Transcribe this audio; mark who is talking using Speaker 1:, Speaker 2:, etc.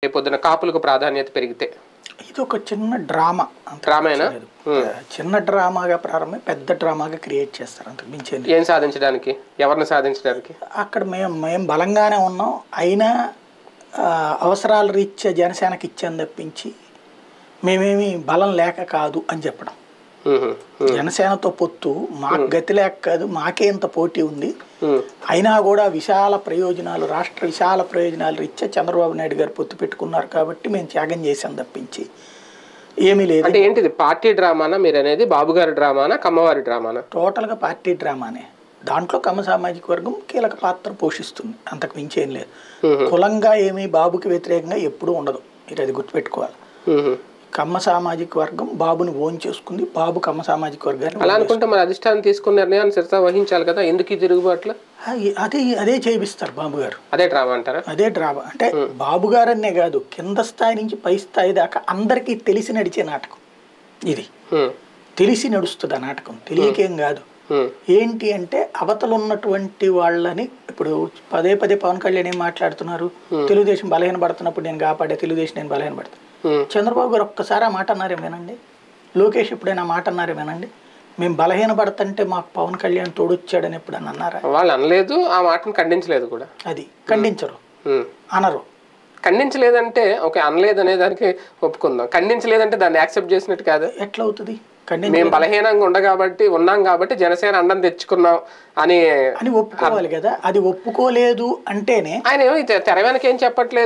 Speaker 1: రేపొద్దున కాపులకు ప్రాధాన్యత పెరిగితే
Speaker 2: ఇది ఒక చిన్న డ్రామా,
Speaker 1: డ్రామానా?
Speaker 2: చిన్న డ్రామాగా ప్రారంభమై పెద్ద డ్రామాగా క్రియేట్ చేస్తారు. అంతకు మించి
Speaker 1: ఏం సాధించడానికి, ఎవరిని సాధించడానికి?
Speaker 2: అక్కడ మేము బలంగానే ఉన్నాం, అయినా అవసరాల రీత్యా జనసేనకి ఇచ్చాను తప్పించి మేమేమి బలం లేక కాదు అని చెప్పడం. జనసేనతో పొత్తు మాకు గతి లేక కాదు, మాకే ఇంత పోటీ ఉంది, అయినా కూడా విశాల ప్రయోజనాలు, రాష్ట్ర విశాల ప్రయోజనాలు రీత్యా చంద్రబాబు నాయుడు గారు పొత్తు పెట్టుకున్నారు కాబట్టి మేము త్యాగం చేసాం తప్పించి ఏమీ లేదు.
Speaker 1: అంటే ఏంటిది, పార్టీ డ్రామానా మీరు అనేది? బాబు గారి డ్రామానా, కమ్మవారి డ్రామానా?
Speaker 2: టోటల్గా పార్టీ డ్రామానే. దాంట్లో కమ్మ సామాజిక వర్గం కీలక పాత్ర పోషిస్తుంది, అంతకు మించి ఏం లేదు. కులంగా ఏమీ బాబుకి వ్యతిరేకంగా ఎప్పుడూ ఉండదు, మీరు అది గుర్తుపెట్టుకోవాలి. కమ్మ సామాజిక వర్గం బాబుని ఓన్ చేసుకుంది, బాబు కమ్మ సామాజిక వర్గాన్ని
Speaker 1: అలా అనుకుంటే మరి అధిష్టానం తీసుకున్న నిర్ణయాన్ని శిరసా వహించాలి కదా, ఎందుకు ఈ తిరుగుబాట్లు?
Speaker 2: అదే చేపిస్తారు బాబు గారు.
Speaker 1: అదే డ్రామా అంటారా?
Speaker 2: అదే డ్రామా అంటే బాబు గారనే కాదు, కింద స్థాయి నుంచి పై స్థాయి దాకా అందరికీ తెలిసి నడిచే నాటకం ఇది. తెలిసి నడుస్తుంది ఆ నాటకం, తెలియకేం కాదు. ఏంటి అంటే అవతలు ఉన్నటువంటి వాళ్ళని ఇప్పుడు పదే పదే పవన్ కళ్యాణ్ ఏం మాట్లాడుతున్నారు, తెలుగుదేశం బలహీనపడుతున్నప్పుడు నేను కాపాడే తెలుగుదేశం నేను బలహీనపడతాను. చంద్రబాబు గారు ఒక్కసారి ఆ మాట అన్నారేమేనండి? లోకేష్ ఎప్పుడైనా మాట అన్నారేమేనండి? మేము బలహీనపడతంటే మాకు పవన్ కళ్యాణ్ తోడొచ్చాడని ఎప్పుడన్నా అన్నారా?
Speaker 1: వాళ్ళు అనలేదు, ఆ మాటను ఖండించలేదు కూడా.
Speaker 2: అది ఖండించరు, అనరు.
Speaker 1: ఖండించలేదంటే ఓకే, అనలేదు అనే దానికి ఒప్పుకుందాం, ఖండించలేదంటే దాన్ని యాక్సెప్ట్ చేసినట్టు కాదు.
Speaker 2: ఎట్లా అవుతుంది?
Speaker 1: మేము బలహీనంగా ఉన్నాం కాబట్టి జనసేన అండం తెచ్చుకున్నాం అని
Speaker 2: ఒప్పుకోవాలి కదా. అది ఒప్పుకోలేదు అంటేనే
Speaker 1: ఆయన తెర వెనక ఏం చెప్పట్లేదు.